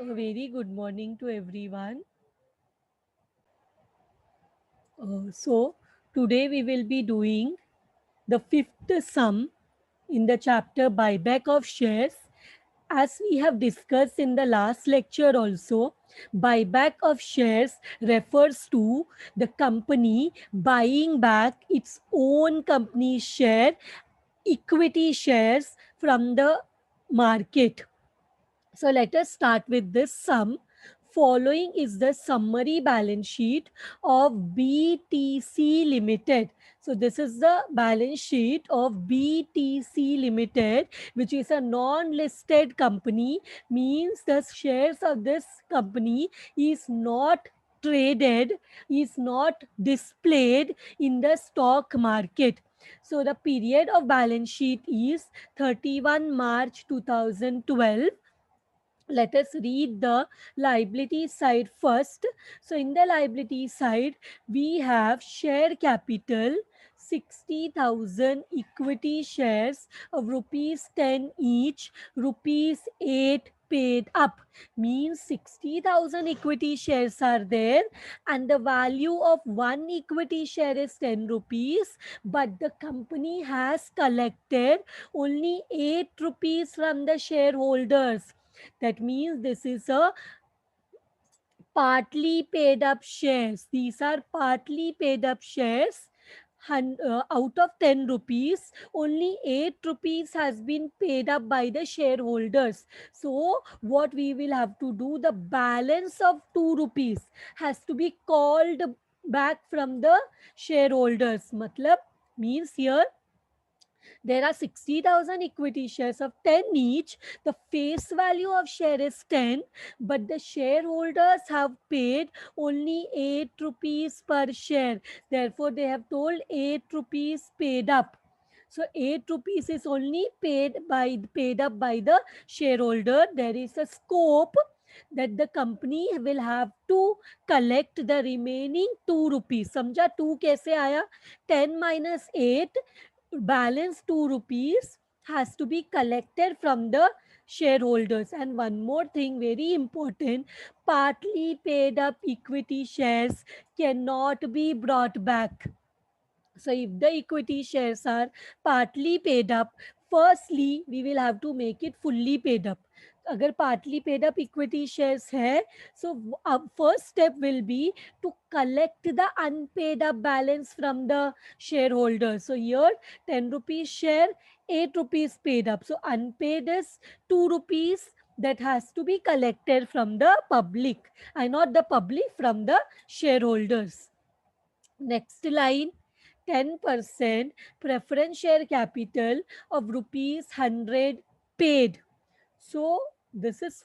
A very good morning to everyone. So, today we will be doing the fifth sum in the chapter buyback of shares. As we have discussed in the last lecture also, buyback of shares refers to the company buying back its own company share, equity shares from the market. So let us start with this sum. Following is the summary balance sheet of BTC Limited. So this is the balance sheet of BTC Limited, which is a non-listed company, means the shares of this company is not traded, is not displayed in the stock market. So the period of balance sheet is 31 March 2012. Let us read the liability side first. So in the liability side, we have share capital 60,000 equity shares of rupees 10 each, rupees 8 paid up, means 60,000 equity shares are there and the value of one equity share is 10 rupees, but the company has collected only 8 rupees from the shareholders. That means this is a partly paid up shares. These are partly paid up shares. Out of 10 rupees, only 8 rupees has been paid up by the shareholders. So, what we will have to do, the balance of 2 rupees has to be called back from the shareholders. Matlab means here there are 60,000 equity shares of 10 each. The face value of share is 10, but the shareholders have paid only 8 rupees per share. Therefore, they have told 8 rupees paid up. So 8 rupees is only paid up by the shareholder. There is a scope that the company will have to collect the remaining 2 rupees. समझा 2 कैसे आया? 10 minus 8, balance 2 rupees has to be collected from the shareholders. And one more thing, very important, partly paid up equity shares cannot be brought back. So if the equity shares are partly paid up, firstly we will have to make it fully paid up. अगर partly paid up equity shares है, so first step will be to collect the unpaid up balance from the shareholders. So here 10 rupees share, 8 rupees paid up. So unpaid is 2 rupees that has to be collected from the public, and not the public, from the shareholders. Next line, 10% preference share capital of rupees 100 paid. So this is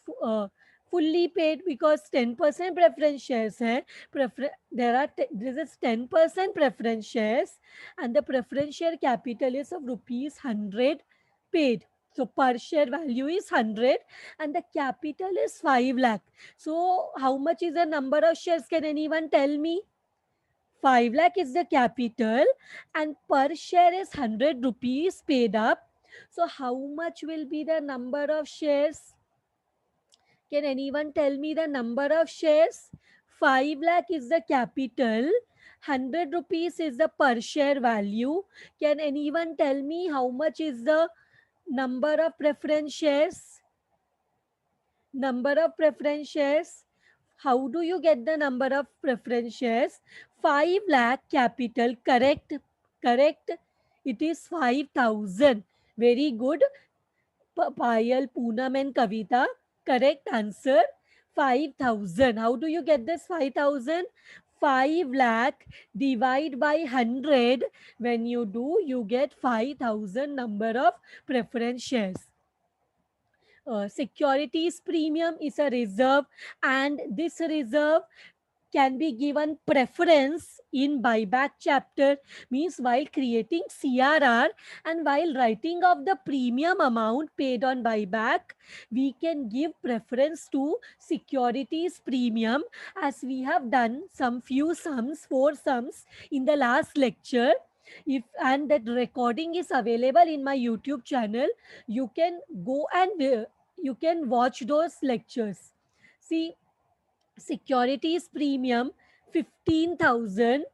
fully paid because 10% preference shares hai. This is 10% preference shares and the preference share capital is of rupees 100 paid. So per share value is 100 and the capital is 5 lakh. So how much is the number of shares? Can anyone tell me? 5 lakh is the capital and per share is 100 rupees paid up. So how much will be the number of shares? Can anyone tell me the number of shares? 5 lakh is the capital. 100 rupees is the per share value. Can anyone tell me how much is the number of preference shares? Number of preference shares. How do you get the number of preference shares? 5 lakh capital, correct? Correct. It is 5,000. Very good. Payal, Poonam and Kavita. Correct answer. 5,000. How do you get this 5,000? 5 lakh divide by 100. When you do, you get 5,000 number of preference shares. Securities premium is a reserve and this reserve can be given preference in buyback chapter, means while creating CRR and while writing of the premium amount paid on buyback, we can give preference to securities premium, as we have done some few sums, 4 sums in the last lecture. If and that recording is available in my YouTube channel, you can go and you can watch those lectures. See, securities premium 15,000.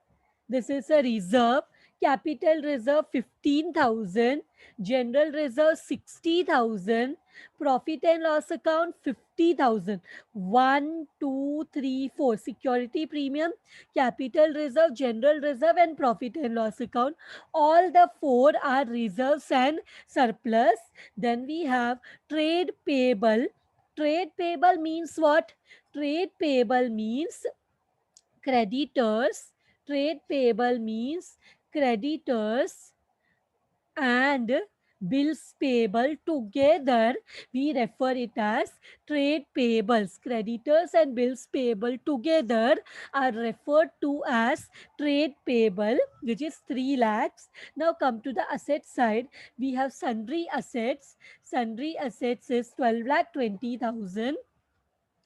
This is a reserve. Capital reserve 15,000. General reserve 60,000. Profit and loss account 50,000. 1, 2, 3, 4. Security premium, capital reserve, general reserve, and profit and loss account. All the four are reserves and surplus. Then we have trade payable. Trade payable means what? Trade payable means creditors. Trade payable means creditors and bills payable together. We refer it as trade payables. Creditors and bills payable together are referred to as trade payable, which is 3 lakhs. Now come to the asset side. We have sundry assets. Sundry assets is 12 lakh 20,000.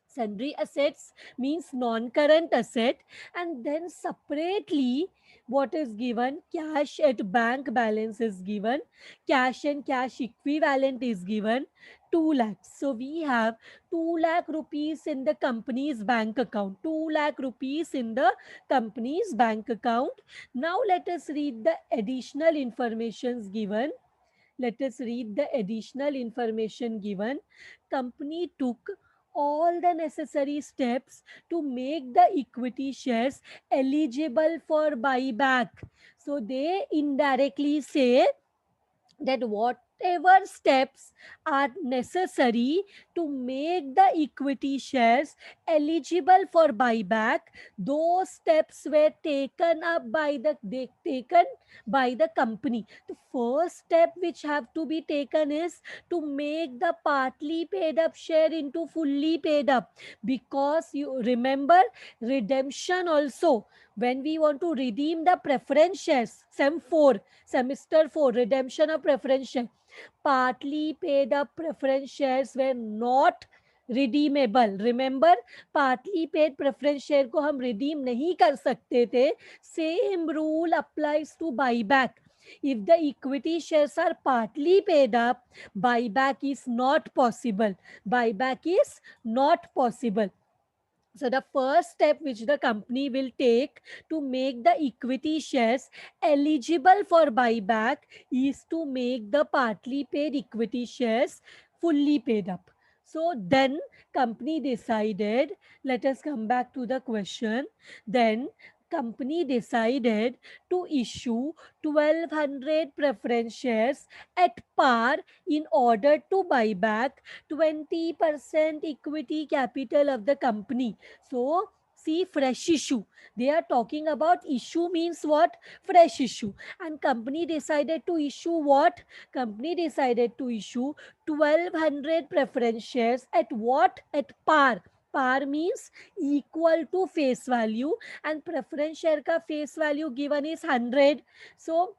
Sundry assets means non-current asset, and then separately what is given, cash at bank balance is given, cash and cash equivalent is given, 2 lakhs. So we have 2 lakh rupees in the company's bank account, 2 lakh rupees in the company's bank account. Now let us read the additional informations given. Let us read the additional information given. Company took all the necessary steps to make the equity shares eligible for buyback. So they indirectly say that whatever steps are necessary to make the equity shares eligible for buyback, those steps were taken up by the company. The first step which have to be taken is to make the partly paid up share into fully paid up, because you remember redemption also. When we want to redeem the preference shares, semester 4, redemption of preference share, partly paid up preference shares were not redeemable. Remember, partly paid preference share को हम redeem नहीं कर सकते थे. Same rule applies to buyback. If the equity shares are partly paid up, buyback is not possible. Buyback is not possible. So the first step which the company will take to make the equity shares eligible for buyback is to make the partly paid equity shares fully paid up. So then company decided, let us come back to the question. Then company decided to issue 1200 preference shares at par in order to buy back 20% equity capital of the company. So, see, fresh issue. They are talking about issue means what? Fresh issue. And company decided to issue what? Company decided to issue 1200 preference shares at what? At par. Par means equal to face value, and preference share ka face value given is 100. So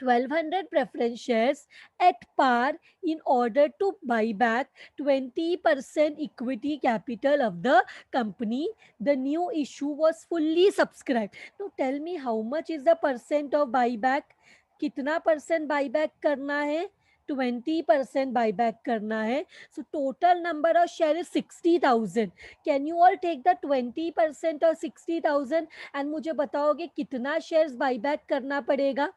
1200 preference shares at par in order to buy back 20% equity capital of the company. The new issue was fully subscribed. Now tell me, how much is the percent of buyback? कितना percent buyback करना है? 20% buyback करना है. So total number of share is 60,000. Can you all take the 20% or 60,000 and मुझे बताओगे कितना shares buyback करना पड़ेगा?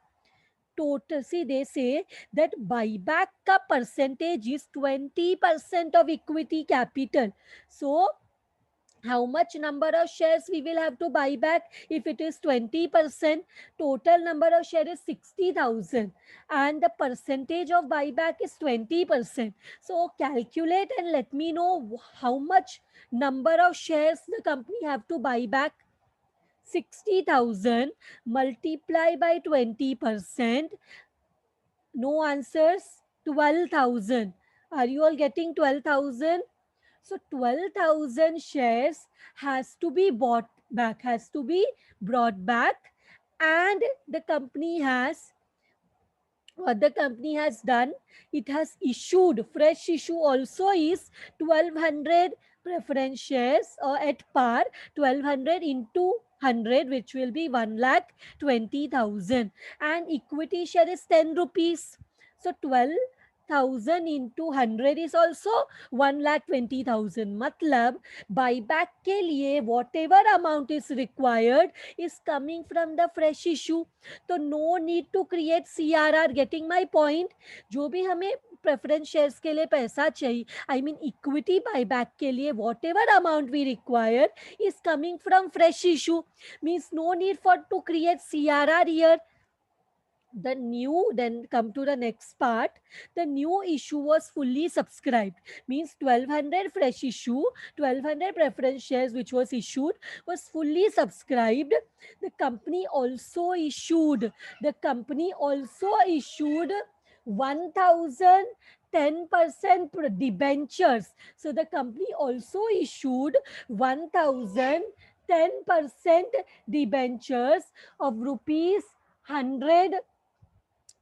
Total, see, they say that buyback ka percentage is 20% of equity capital. So how much number of shares we will have to buy back? If it is 20%, total number of shares is 60,000 and the percentage of buyback is 20%. So calculate and let me know how much number of shares the company have to buy back. 60,000 multiply by 20%. No answers. 12,000. Are you all getting 12,000? So 12,000 shares has to be bought back, has to be brought back, and the company has, what the company has done, it has issued, fresh issue also is 1200 preference shares or at par, 1200 into 100, which will be 1,20,000, and equity share is 10 rupees. So 12 1000 into 100 is also 1,20,000. मतलब buyback के लिए whatever amount is required is coming from the fresh issue. तो no need to create CRR. Getting my point? जो भी हमें preference shares के लिए पैसा चाहिए, आई मीन इक्विटी बायबैक के लिए whatever amount we require is coming from fresh issue. Means no need for to create CRR here. The new, then come to the next part, the new issue was fully subscribed. Means 1200 fresh issue, 1200 preference shares which was issued was fully subscribed. The company also issued, the company also issued 1000 10% debentures. So the company also issued 1000 10% debentures of rupees 100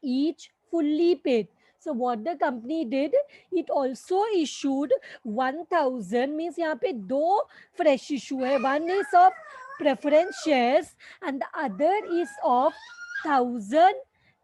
each, fully paid. So what the company did, it also issued 1000, means यहाँ पे दो fresh issue है. One is of preference shares and the other is of 1000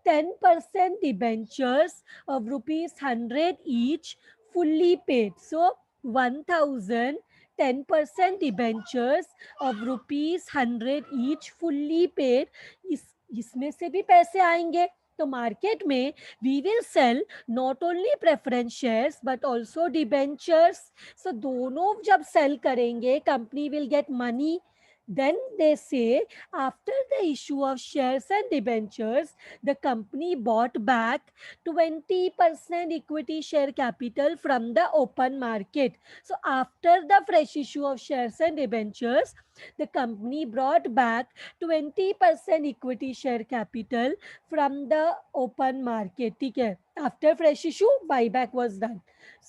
10% debentures of rupees 100 each, fully paid. So 1000 10% debentures of rupees 100 each, fully paid. इसमें से भी पैसे आएंगे. तो मार्केट में we will sell not only preference shares but also debentures. So दोनों जब sell करेंगे company will get money. Then they say after the issue of shares and debentures, the company bought back 20% equity share capital from the open market. So after the fresh issue of shares and debentures, the company brought back 20% equity share capital from the open market. ठीक है, after fresh issue buyback was done.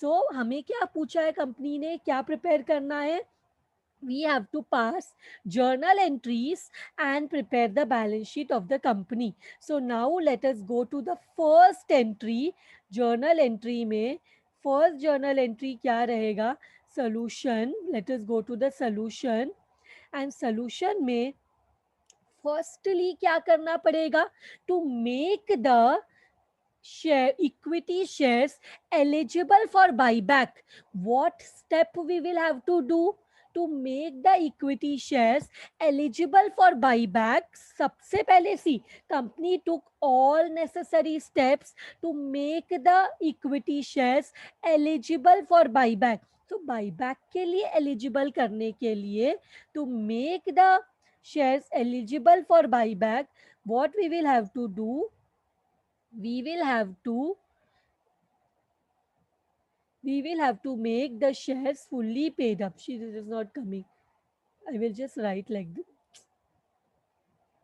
So हमें क्या पूछा है company ने, क्या prepare करना है? We have to pass journal entries and prepare the balance sheet of the company. So now let us go to the first entry. Journal entry में first journal entry क्या रहेगा? Solution. Let us go to the solution. And solution में firstly क्या करना पड़ेगा? To make the share equity shares eligible for buyback. What step we will have to do to make the equity shares eligible for buyback? सबसे पहले सी company took all necessary steps to make the equity shares eligible for buyback. तो buyback के लिए eligible करने के लिए to make the shares eligible for buyback, what we will have to do, we will have to make the shares fully paid up. She is not coming. I will just write like this.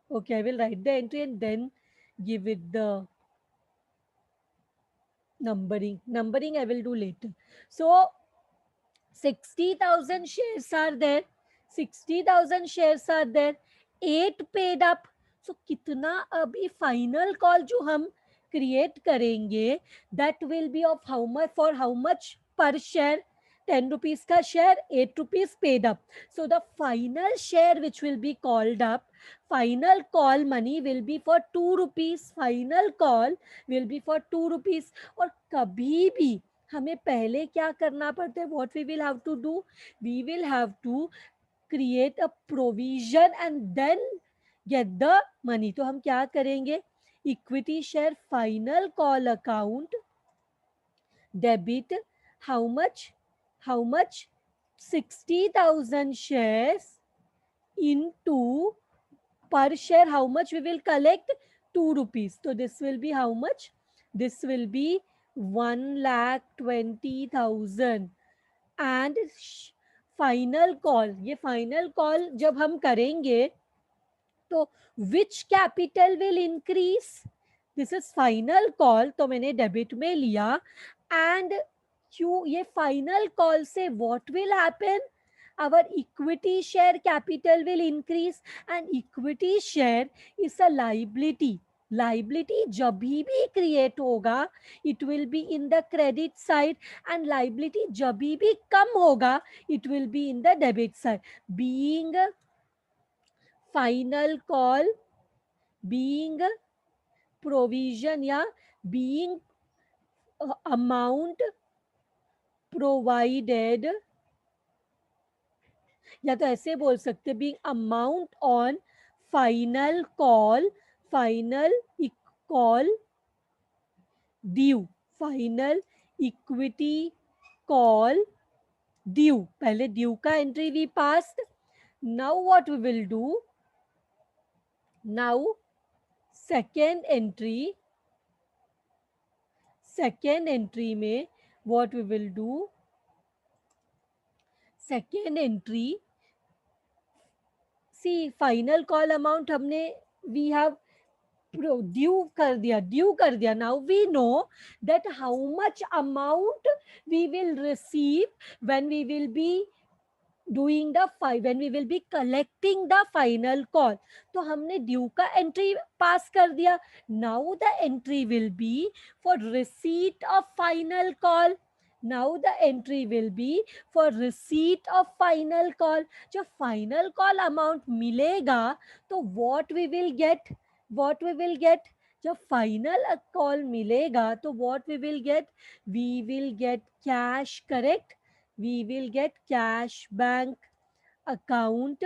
Okay, I will write the entry and then give it the numbering I will do later. So 60,000 shares are there, 60,000 shares are there, 8 paid up. So कितना अभी final call जो हम create करेंगे, that will be of how much, for how much per share? 10 rupees का share, 8 rupees paid up. So the final share which will be called up, final call money will be for 2 rupees. Final call will be for 2 rupees. और कभी भी हमें पहले क्या करना पड़ता है? What we will have to do, we will have to create a provision and then get the money. तो हम क्या करेंगे? Equity share final call account debit how much 60,000 shares into per share how much we will collect? 2 rupees. So this will be how much? This will be 1,20,000. And final call, ये final call जब हम करेंगे तो which capital will increase? This is final call, तो मैंने debit में लिया. And क्यों ये फाइनल कॉल से what will happen? our equity share capital will increase, and equity share is a liability जब भी क्रिएट होगा it will be in the credit side, and liability जब भी कम होगा it will be in the debit side. being final call, being provision या being amount provided, या तो ऐसे बोल सकते being amount on final call, final call due, final equity call due, पहले ड्यू का entry we passed. Now what we will do, now second entry, second entry में what we will do, second entry, see final call amount हमने we have due कर दिया, due कर दिया. Now we know that how much amount we will receive when we will be doing the when we will be collecting the final call. तो हमने due का entry pass कर दिया. Now the entry will be for receipt of final call. Now the entry will be for receipt of final call. जब final call amount मिलेगा तो what we will get, what we will get, जब final call मिलेगा तो what we will get, we will get cash. Correct, we will get cash bank account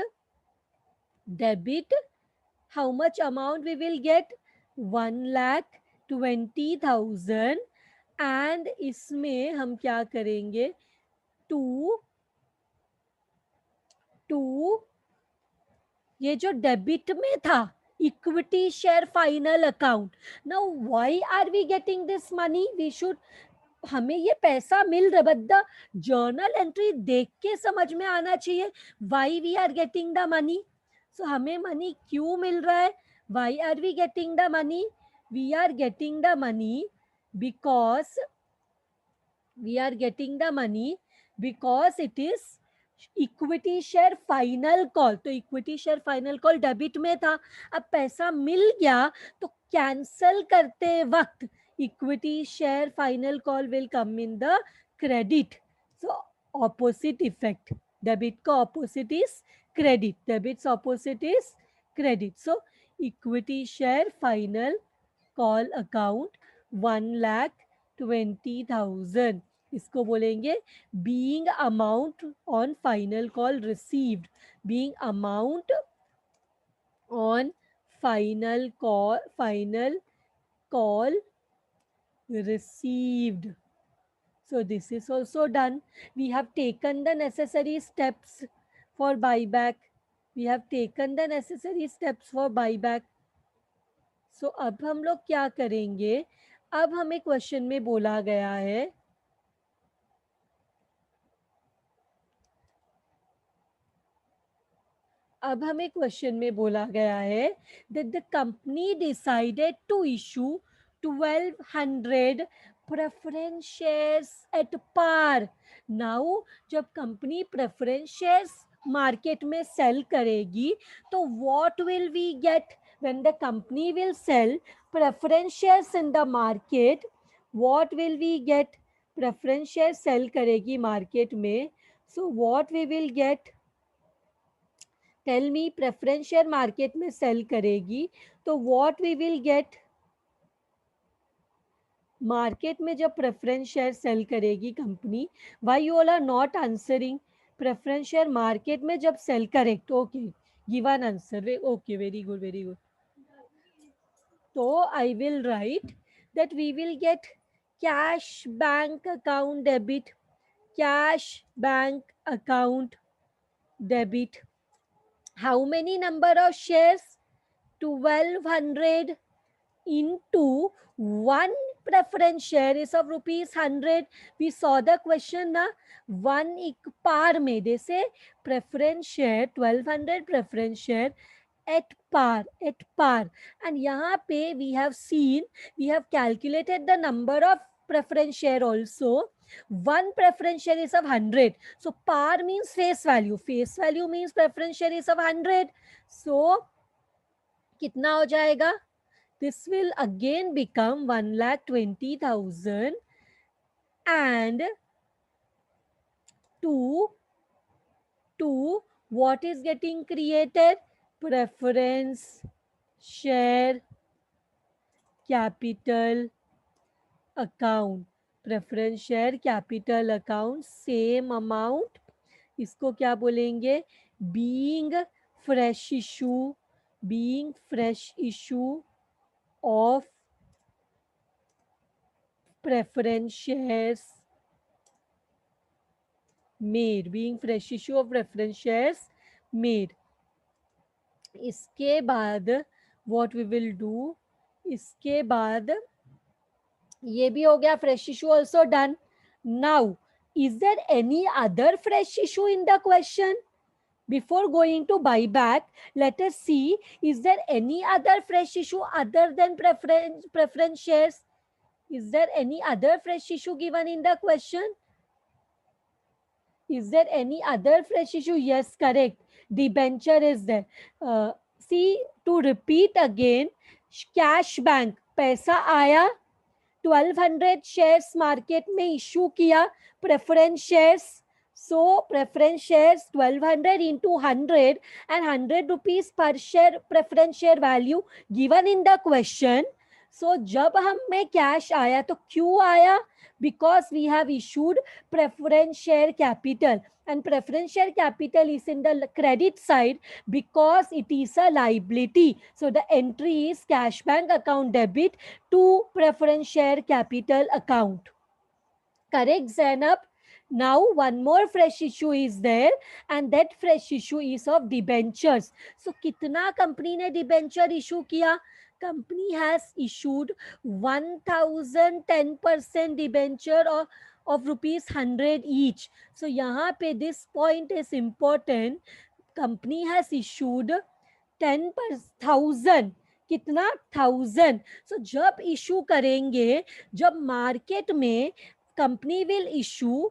debit. How much amount we will get, 1,20,000. and इसमें हम क्या करेंगे, to ये जो debit में था equity share final account. Now why are we getting this money, we should, हमें ये पैसा मिल रहा, बट द जर्नल एंट्री देख के समझ में आना चाहिए why we are getting the money. So हमें मनी क्यों मिल रहा है, why are we getting the money, we are getting the money because, we are getting the money because it is equity share final call. तो equity share final call debit में था, अब पैसा मिल गया तो कैंसल करते वक्त equity share final call will come in the credit. So opposite effect, debit का opposite is credit, debits opposite is credit. So equity share final call account 1,20,000, इसको बोलेंगे being amount on final call received, being amount on final call received. So this is also done. We have taken the necessary steps for buyback, we have taken the necessary steps for buyback. So अब हम लोग क्या करेंगे, अब हमें question में बोला गया है, अब हमें क्वेश्चन में बोला गया है that the company decided to issue 1,200 preference shares at par. Now जब कंपनी प्रेफरेंस शेयर्स मार्केट में सेल करेगी तो what will we get when the company will sell preference shares in the market, what will we get, preference share sell करेगी market में, so what we will get, tell me, preference share market में sell करेगी तो what we will get, market में जब preference share sell करेगी company, why you all are not answering, preference share market में जब sell, correct, okay, give an answer, okay, very good, very good. तो I will write that we will get cash bank account debit, cash bank account debit. How many number of shares, 1,200 into one preference share is of rupees 100. We saw the question na, one par में, they say preference share 1,200 preference share at par, at par. And यहाँ पे we have seen, we have calculated the number of preference share also. One preference share is of 100. So par means face value. Face value means preference share is of 100. So कितना हो जाएगा? This will again become 1,20,000 and to what is getting created? Preference share capital account. Preference share capital account same amount, इसको क्या बोलेंगे, being fresh issue, being fresh issue of preference shares made, being fresh issue of preference shares made. इसके बाद what we will do, इसके बाद ये भी हो गया, fresh issue also done. Now is there any other fresh issue in the question? Before going to buyback, let us see, is there any other fresh issue other than preference shares? Is there any other fresh issue given in the question? Is there any other fresh issue? Yes, correct. Debenture is there. See, to repeat again, cash bank, पैसा आया, 1200 shares market में issue किया, preference shares. So preference shares 1200 into 100 and 100 rupees per share preference share value given in the question. So जब हमें cash आया तो क्यों आया? Because we have issued preference share capital, and preference share capital is in the credit side because it is a liability. So the entry is cash bank account debit to preference share capital account. Correct, Zainab? Now one more fresh issue is there, and that fresh issue is of debentures. So कितना company ने debenture issue किया? Company has issued 1010% debenture of rupees 100 each. So यहाँ पे this point is important. Company has issued 10,000, कितना 1000. So जब issue करेंगे, जब market में company will issue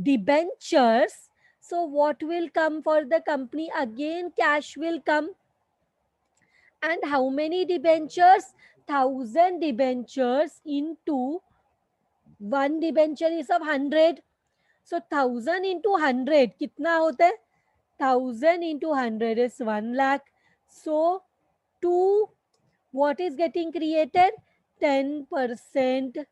debentures, so what will come for the company? Again cash will come. And how many debentures? 1000 debentures into one debenture is of 100. So 1000 into 100 कितना होता है? 1000 into 100 is 1 lakh. So 2, what is getting created? 10%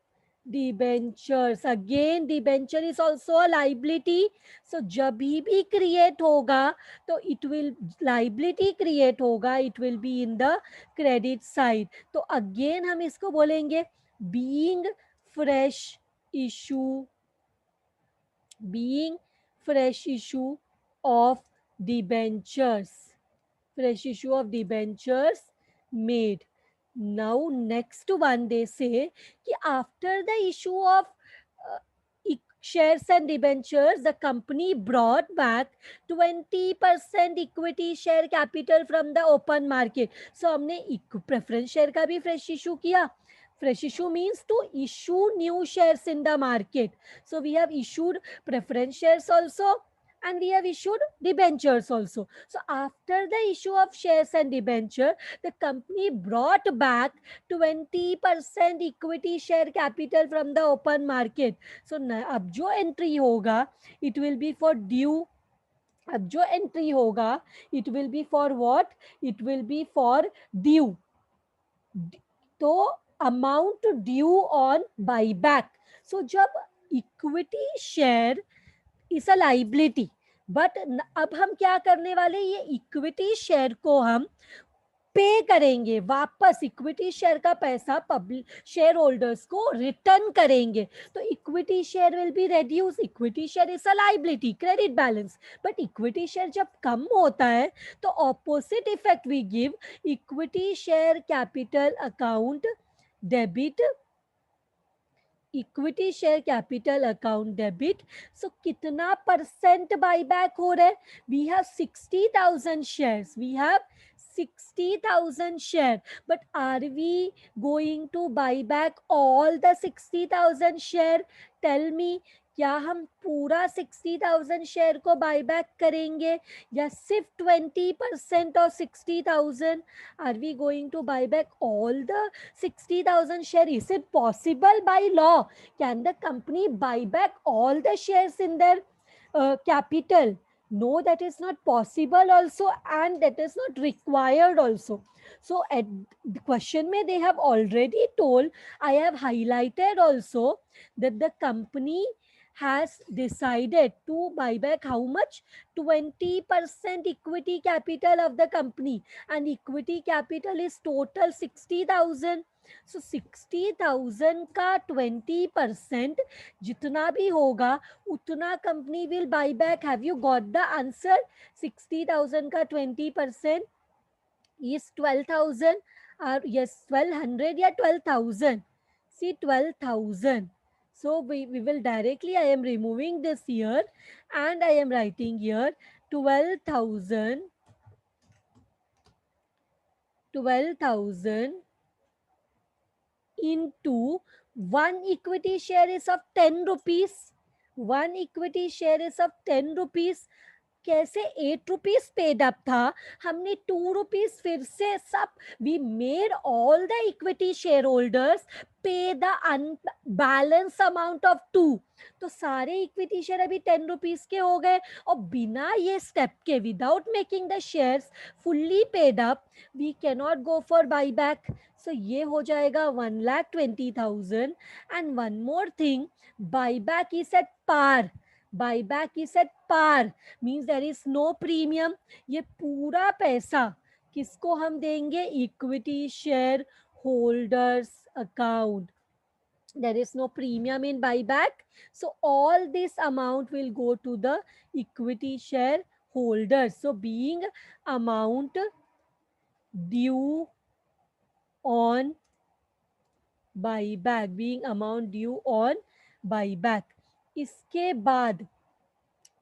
debentures. Again debenture is also a liability. So जब भी create होगा तो it will, liability create होगा, it will be in the credit side. तो again हम इसको बोलेंगे being fresh issue, being fresh issue of debentures, fresh issue of debentures made. Now next one they say कि after the issue of shares and debentures, the company brought back 20% equity share capital from the open market. So हमने preference share का भी fresh issue किया. Fresh issue means to issue new shares in the market. So we have issued preference shares also, and we have issued debentures also. So after the issue of shares and debenture, the company brought back 20% equity share capital from the open market. So अब जो entry होगा, it will be for due. अब जो entry होगा, it will be for what? It will be for due. तो amount due on buyback. So जब equity share is a liability, but अब हम क्या करने वाले, ये इक्विटी शेयर को हम पे करेंगे वापस, इक्विटी शेयर का पैसा पब्लिक शेयर होल्डर्स को रिटर्न करेंगे. तो equity share will be reduce. Equity share is a liability, credit balance, but equity share जब कम होता है तो opposite effect we give, equity share capital account debit, equity share capital account debit. So कितना percent buyback हो रहा है? We have 60,000 shares, we have 60,000 share, but are we going to buy back all the 60,000 share? Tell me, क्या हम पूरा 60,000 share को buy back करेंगे या सिर्फ 20% और 60,000? Are we going to buy back all the 60,000 share? Is it possible by law? Can the company buy back all the shares in their capital? No, that is not possible also, and that is not required also. So at the question mein they have already told, I have highlighted also that the company has decided to buy back how much? 20% equity capital of the company, and equity capital is total 60,000. So 60,000 का 20% जितना भी होगा उतना company will buy back. Have you got the answer? 60,000 का 20% is 12,000, or yes, 1,200 या 12,000. See, 12,000. So we will directly, I am removing this here and I am writing here 12,000, 12,000 into one equity share is of 10 rupees. One equity share is of 10 rupees. कैसे 8 rupees paid up था, हमने 2 rupees फिर से सब, we made all the equity share holders pay the balance amount of 2. तो सारे equity share अभी 10 rupees के हो गए, और बिना ये स्टेप के, without making the shares fully paid up, we can not go for buyback. So ये हो जाएगा 1,20,000. And one more thing, buyback is at par. Buyback is at par, means there is no premium. ये पूरा पैसा किसको हम देंगे? Equity share holders account. There is no premium in buyback, so all this amount will go to the equity share holders. So being amount due on buyback, being amount due on buyback. इसके बाद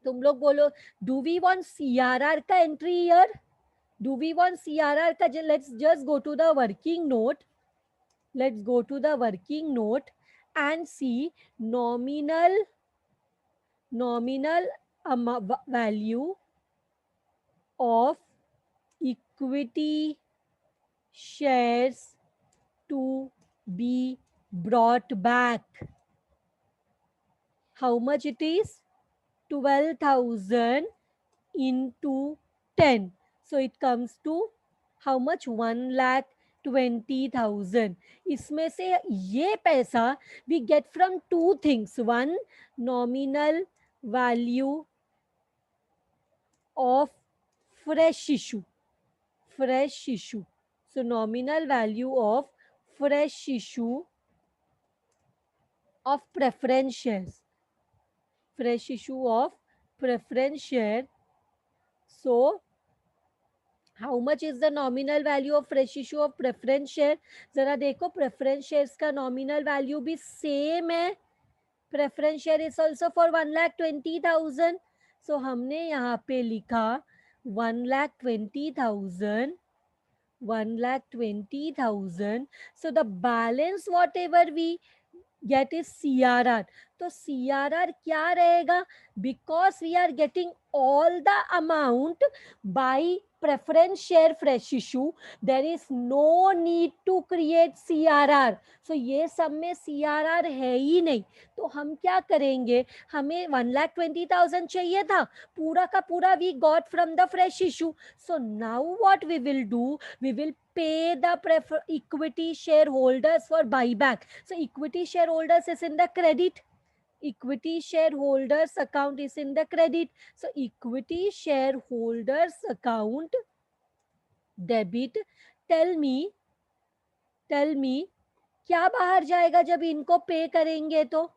तुम लोग बोलो, do we want CRR का entry here? Do we want CRR का? Let's just go to the working note. Let's go to the working note and see nominal value of equity shares to be brought back. How much it is? 12,000 into 10. So it comes to how much? 1,20,000. इसमें से ये पैसा we get from two things. One, nominal value of fresh issue. Fresh issue. So nominal value of fresh issue of preference shares. Fresh issue of preference share. So how much is the nominal value of fresh issue of preference share? जरा देखो, preference shares का nominal value भी same है. Preference share is also for 1,20,000. So हमने यहाँ पे लिखा 1,20,000, 1,20,000. So the balance whatever we get is CRR. तो CRR क्या रहेगा? Because we are getting all the amount by preference share fresh issue, there is no need to create CRR. So ये सब में CRR है ही नहीं, तो हम क्या करेंगे? हमें 1,20,000 चाहिए था, पूरा का पूरा we got from the fresh issue. So now what we will do? We will pay the equity shareholders for buyback. So equity shareholders is in the credit. Equity shareholders account is in the credit. So equity shareholders account debit. Tell me क्या बाहर जाएगा जब इनको पे करेंगे? तो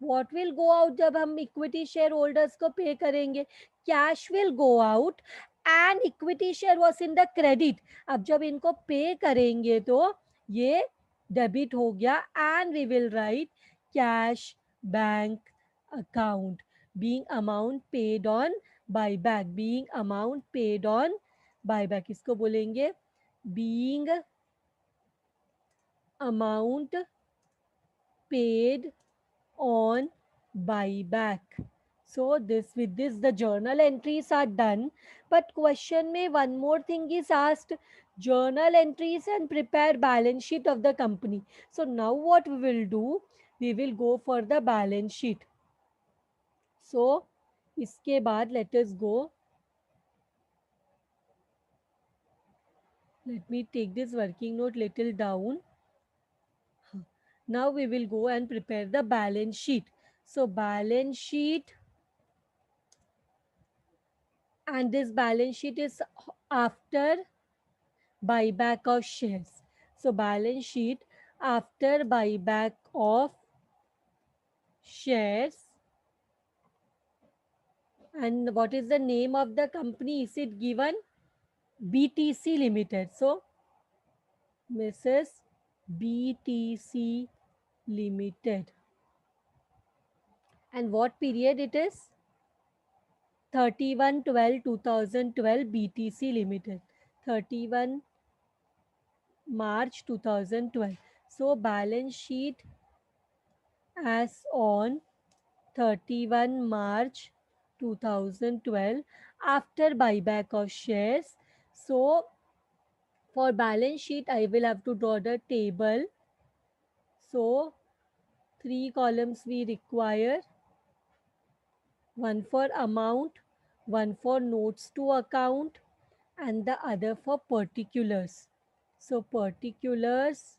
what will go out जब हम इक्विटी शेयर होल्डर्स को पे करेंगे? Cash will go out and equity share was in the credit. अब जब इनको पे करेंगे तो ये डेबिट हो गया, and we will write cash bank account. Being amount paid on buyback. Being amount paid on buyback इसको बोलेंगे being amount paid on buyback. So with this the journal entries are done, but question में one more thing is asked, journal entries and prepare balance sheet of the company. So now what we will do? We will go for the balance sheet. So इसके बाद let us go Let me take this working note little down. Now we will go and prepare the balance sheet. So balance sheet, and this balance sheet is after buyback of shares. So balance sheet after buyback of shares. And what is the name of the company? Is it given? BTC Limited. So Mrs. BTC Limited. And what period it is? 31/12/2012 BTC Limited. 31 March 2012. So balance sheet as on 31 March 2012 after buyback of shares. So for balance sheet, I will have to draw the table. So 3 columns we require, one for amount, one for notes to account, and the other for particulars. So particulars,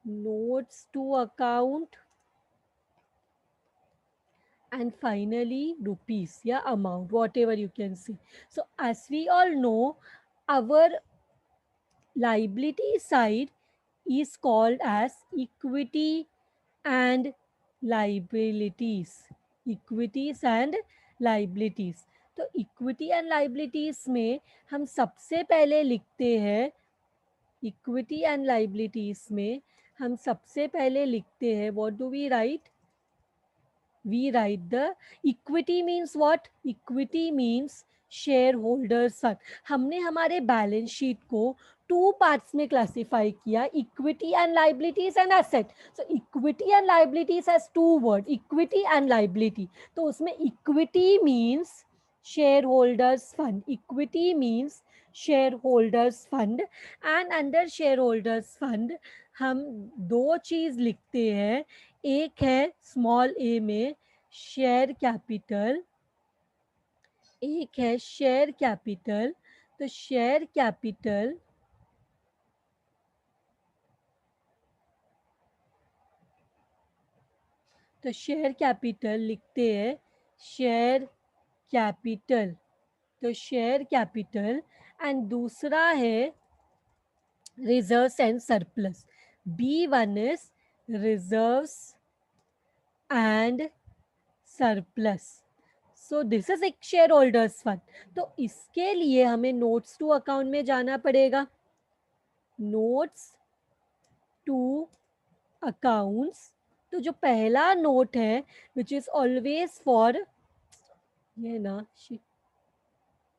notes to account, and finally rupees, yeah, amount, whatever you can see. So as we all know, our liability side is called as equity and liabilities. Equities and liabilities. तो equity and liabilities में हम सबसे पहले लिखते हैं, equity and liabilities में हम सबसे पहले लिखते हैं, what do we write? We write the equity means what? Equity means share holders fund. हमने हमारे बैलेंस शीट को टू पार्ट्स में क्लासिफाई किया, equity and liabilities and asset. So equity and liabilities has two word, equity and liability. तो उसमें equity means share holders fund, equity means share holders fund. And under share holders fund हम दो चीज लिखते हैं. एक है स्मॉल ए में शेयर कैपिटल, एक है शेयर कैपिटल. तो शेयर कैपिटल, तो शेयर कैपिटल लिखते हैं, शेयर कैपिटल. तो शेयर कैपिटल. एंड दूसरा है reserves and surplus. B1 is reserves and surplus. So this is एक शेयर होल्डर्स फंड. तो इसके लिए हमें नोट्स टू अकाउंट में जाना पड़ेगा. Notes to accounts. तो जो पहला नोट है विच इज ऑलवेज फॉर, ये ना,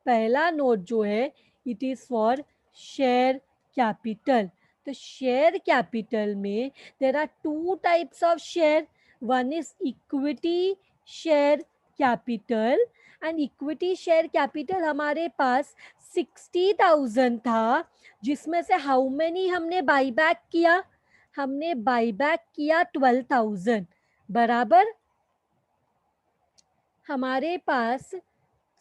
पहला नोट जो है it is for share capital. तो शेयर कैपिटल में there are two types of share. One is equity share capital. And equity share capital हमारे पास 60,000 था, जिसमें से हाउ मेनी हमने बाईबैक किया? हमने बाईबैक किया 12,000. बराबर. हमारे पास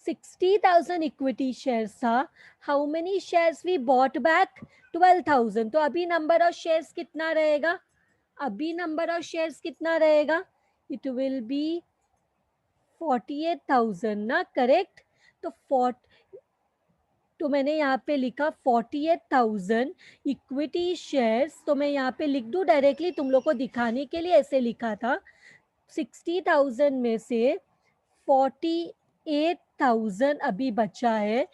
60,000 इक्विटी शेयर्स था. How many shares we bought back? 12,000. तो अभी नंबर ऑफ शेयर्स कितना रहेगा? अभी नंबर ऑफ शेयर्स कितना रहेगा? इट विल बी 48,000 ना, करेक्ट? तो मैंने यहाँ पे लिखा 48,000 इक्विटी शेयर्स. तो मैं यहाँ पे लिख दूँ डायरेक्टली, तुम लोग को दिखाने के लिए ऐसे लिखा था. 60,000 में से 48,000 अभी बचा है.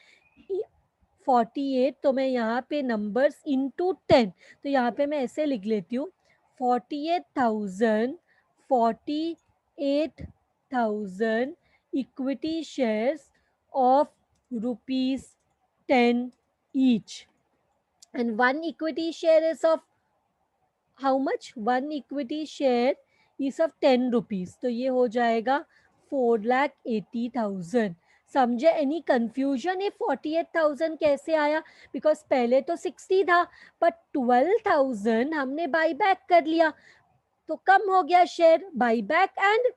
48, तो मैं यहाँ पे नंबर्स इनटू 10, तो यहाँ पे मैं ऐसे लिख लेती हूँ, 48,000, 48,000 equity shares of ₹10 each. And one equity share is of how much? One equity share is of 10 rupees. तो ये हो जाएगा 4,80,000. समझे? Any confusion? ये 48,000 कैसे आया? बिकॉज पहले तो 60 था, बट 12,000 हमने बाई बैक कर लिया, तो कम हो गया share. By back and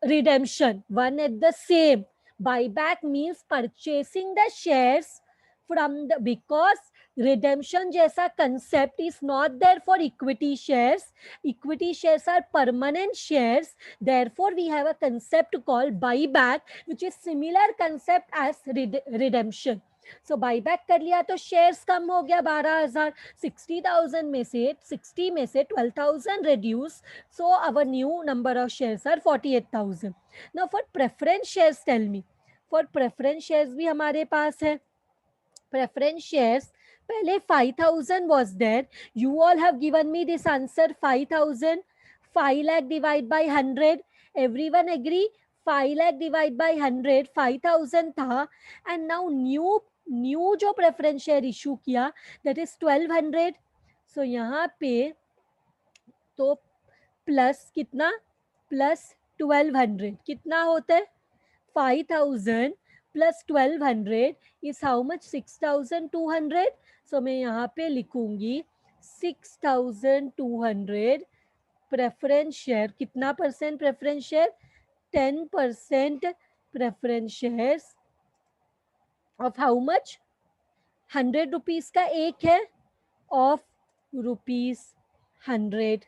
redemption one at the same. Buyback means purchasing the shares from the, because redemption जैसा concept is not there for equity shares. Equity shares are permanent shares. Therefore, we have a concept called buyback, which is similar concept as redemption. So buyback कर लिया तो shares कम हो गया 12,000, 60,000 में से 60 में से 12,000 reduce, so our new number of shares are 48,000. now for preference shares, tell me, for preference shares भी हमारे पास है. preference shares, पहले 5,000 was there. You all have given me this answer 5,000. 5 lakh divide by 100. Everyone agree? 5 lakh divide by 100, 5,000 था. And now new जो preference share issue किया, that is 1,200. So यहाँ पे तो प्लस कितना, प्लस 1,200 कितना होता है, 5,000 प्लस 1,200 इज हाउ मच, 6,200. सो मैं यहाँ पे लिखूंगी 6,200. प्रेफरेंस शेयर कितना percent, preference share 10% preference shares of how much, 100 rupees का एक है, ऑफ ₹100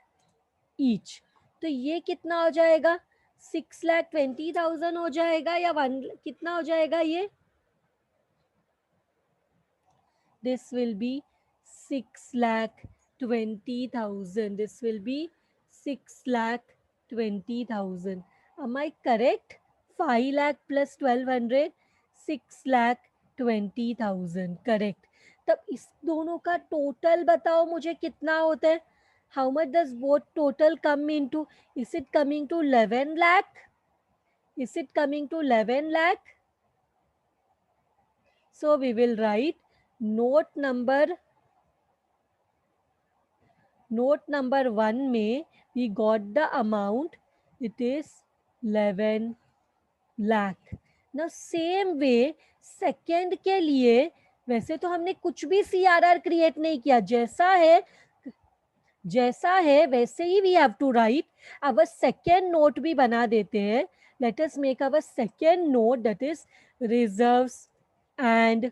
ईच. तो ये कितना हो जाएगा, 6,20,000 हो जाएगा या वन कितना हो जाएगा ये, this will be 6,20,000. This will be 6,20,000. Am I correct? 5 lakh plus 1,200, 6,20,000. Correct. तब इस दोनों का टोटल बताओ मुझे कितना होता है. How much does both total come into? Is it coming to 11 lakh? Is it coming to 11 lakh? So we will write note number 1 में we got the amount, it is 11 lakh. Now same way second के लिए वैसे तो हमने कुछ भी CRR create नहीं किया, जैसा है वैसे ही we have to write. our second note भी बना देते हैं. let us make our second note, that is reserves and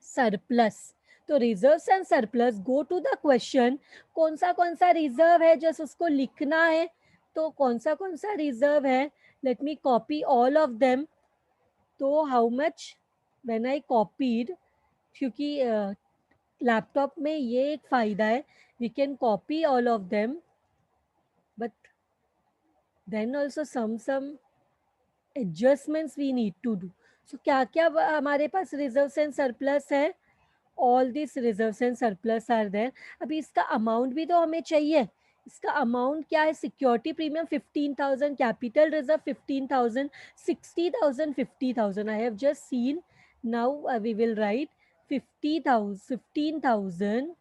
surplus. तो reserves and surplus, go to the question. कौन सा रिजर्व है जस्ट उसको लिखना है. तो कौन सा रिजर्व है, let me copy all of them. तो how much when I copied, क्योंकि लैपटॉप में ये एक फायदा है, we can copy all of them, but then also some adjustments we need to do. So क्या क्या हमारे पास रिजर्व्स एंड सरप्लस है, all these reserves and surplus are there. अभी इसका अमाउंट भी तो हमें चाहिए. इसका अमाउंट क्या है, security premium 15,000, capital reserve 15,000, 60,000, 50,000. I have just seen. Now we will write 15,000,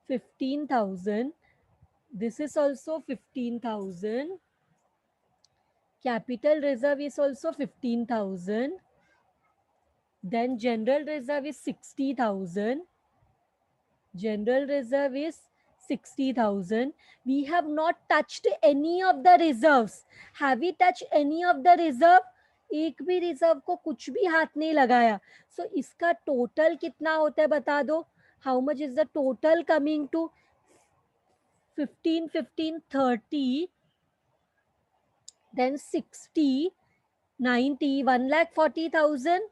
15,000. this is also 15,000. capital reserve is also 15,000. then general reserve is 60,000. general reserve is 60,000. we have not touched any of the reserves. have we touched any of the reserve? एक भी reserve को कुछ भी हाथ नहीं लगाया. सो इसका total कितना होता है बता दो. How much is the total coming to, 15, 15, 30, then 60, 90, 1,40,000.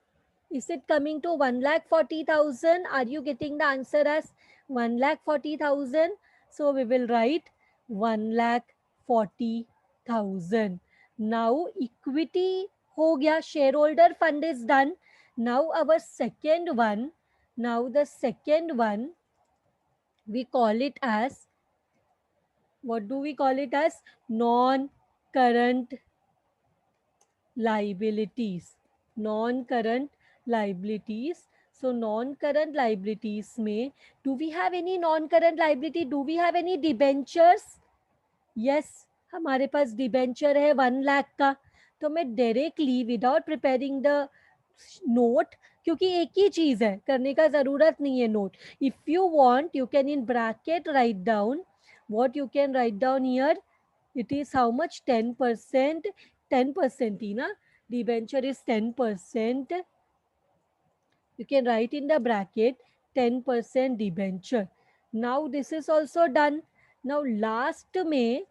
Is it coming to 1,40,000? Are you getting the answer as 1,40,000? So we will write 1,40,000. Now equity हो गया, shareholder fund is done. Now our second one, the second one we call it as, what do we call it as? Non-current liabilities. Non-current liabilities. So non-current liabilities में, do we have any non-current liability? Do we have any debentures? Yes, हमारे पास debenture है 1 लाख का. तो मैं directly without preparing the note, क्योंकि एक ही चीज है, करने का जरूरत नहीं है note. If you want you can in bracket write down, what you can write down here, it is how much, 10%. 10% ही ना, debenture is 10%. You can write in the bracket 10% debenture. Now this is also done. Now last में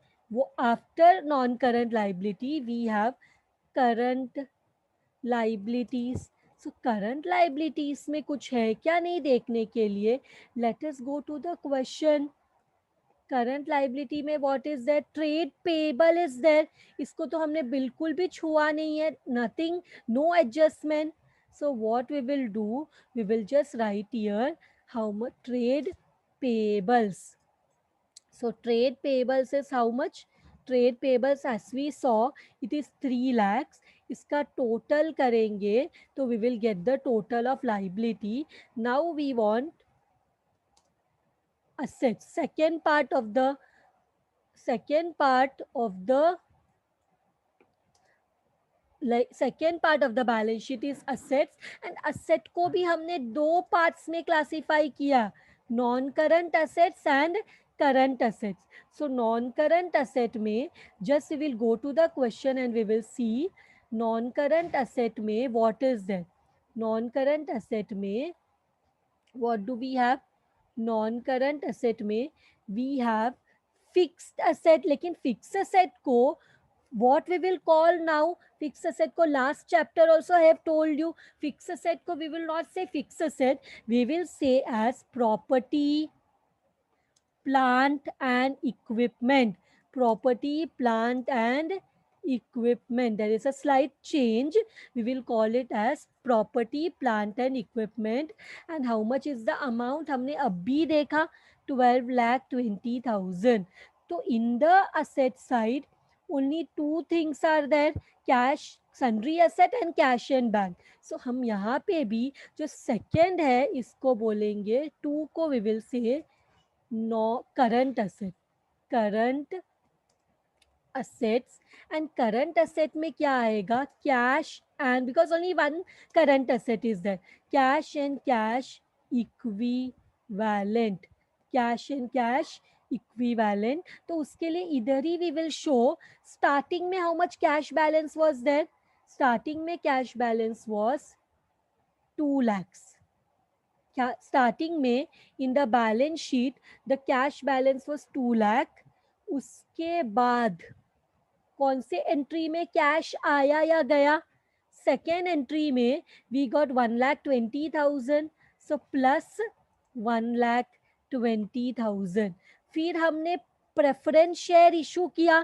after non-current liability we have current liabilities. So current liabilities में कुछ है क्या नहीं देखने के लिए? Let us go to the question. Current liability में what is that? Trade payable is there. इसको तो हमने बिल्कुल भी छुआ नहीं है. Nothing, no adjustment. So what we will do, we will just write here how much trade payables. So trade payables is how much? Trade payables as we saw it is 3 lakhs. इसका total करेंगे तो we will get the total of liability. Now we want assets. Second part of the balance sheet is assets. And asset को भी हमने दो parts में classify किया, non current assets and current assets. So non current asset में just we will go to the question and we will see non current asset में what is that. Non current asset में what do we have? Non current asset में we have fixed asset. लेकिन fixed asset को what we will call now? Fixed asset ko last chapter also I have told you, fixed asset ko we will not say fixed asset, we will say as property, plant and equipment. Property, plant and equipment. There is a slight change. We will call it as property, plant and equipment. And how much is the amount? हमने अभी देखा 12,20,000. So in the asset side, only two things are there: cash, sundry asset and cash and bank. So हम यहाँ पे भी जो second है इसको बोलेंगे, two को we will say no current asset. Current assets. And current asset में क्या आएगा? Cash and, because only one current asset is there, cash and cash equivalent. Cash and cash equivalent. तो उसके लिए इधर ही वी विल शो स्टार्टिंग में how much cash balance was there. Starting में cash balance was 2 lakhs. Starting में in the balance sheet the cash balance was 2 lakh. उसके बाद कौन से एंट्री में कैश आया या गया? सेकेंड एंट्री में वी गॉट 1,20,000. So plus 1,20,000. फिर हमने प्रेफरेंस शेयर इशू किया,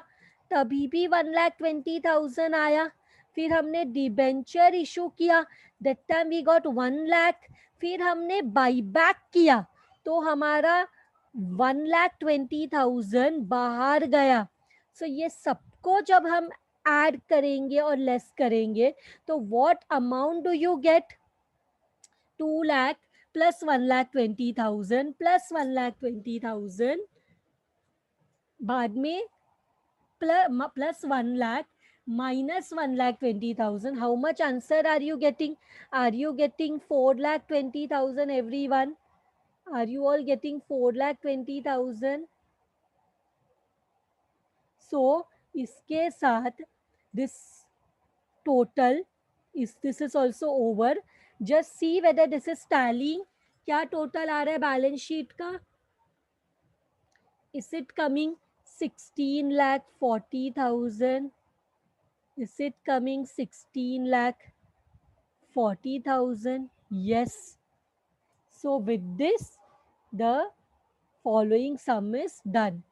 तभी भी 1,20,000 आया. फिर हमने डिबेंचर इशू किया, that time we got 1 lakh. फिर हमने बाईबैक किया तो हमारा 1,20,000 बाहर गया. सो ये सबको जब हम ऐड करेंगे और लेस करेंगे तो what amount do you get? 2 lakh plus 1,20,000 plus 1,20,000, बाद में plus 1 lakh minus 1,20,000. How much answer are you getting? Are you getting 4,20,000 everyone? Are you all getting 4,20,000? So इसके साथ this total is, this is also over. Just see whether this is tallying. क्या total आ रहा है balance sheet का? Is it coming 16,40,000? Is it coming 16,40,000? Yes. So with this the following sum is done.